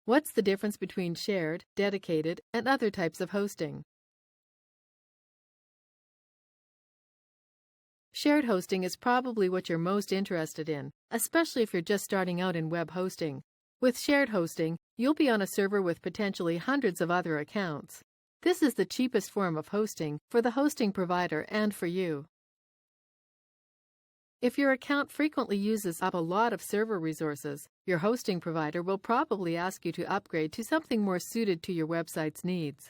What's the difference between shared, dedicated, and other types of hosting? Shared hosting is probably what you're most interested in, especially if you're just starting out in web hosting. With shared hosting, you'll be on a server with potentially hundreds of other accounts. This is the cheapest form of hosting for the hosting provider and for you. If your account frequently uses up a lot of server resources, your hosting provider will probably ask you to upgrade to something more suited to your website's needs.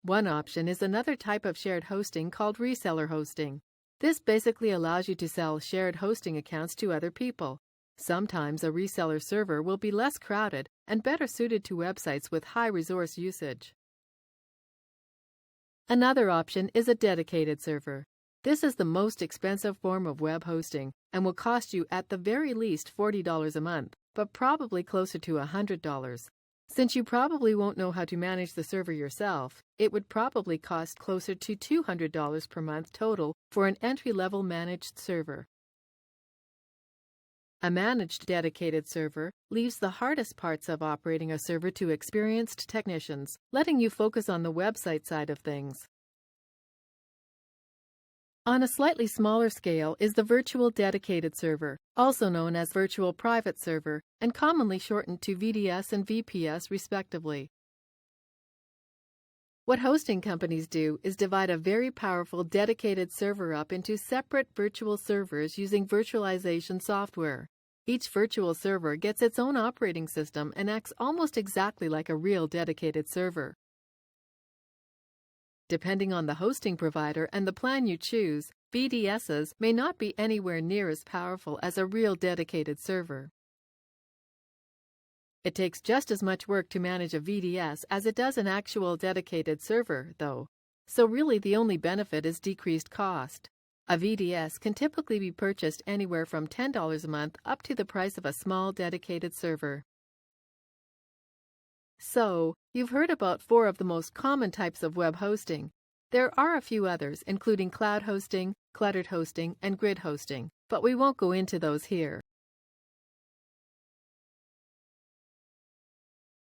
One option is another type of shared hosting called reseller hosting. This basically allows you to sell shared hosting accounts to other people. Sometimes a reseller server will be less crowded and better suited to websites with high resource usage. Another option is a dedicated server. This is the most expensive form of web hosting and will cost you at the very least $40 a month, but probably closer to $100. Since you probably won't know how to manage the server yourself, it would probably cost closer to $200 per month total for an entry-level managed server. A managed dedicated server leaves the hardest parts of operating a server to experienced technicians, letting you focus on the website side of things. On a slightly smaller scale is the virtual dedicated server, also known as virtual private server, and commonly shortened to VDS and VPS respectively. What hosting companies do is divide a very powerful dedicated server up into separate virtual servers using virtualization software. Each virtual server gets its own operating system and acts almost exactly like a real dedicated server. Depending on the hosting provider and the plan you choose, VDSs may not be anywhere near as powerful as a real dedicated server. It takes just as much work to manage a VDS as it does an actual dedicated server, though, so really the only benefit is decreased cost. A VDS can typically be purchased anywhere from $10 a month up to the price of a small dedicated server. So, you've heard about 4 of the most common types of web hosting. There are a few others, including cloud hosting, cluttered hosting, and grid hosting, but we won't go into those here.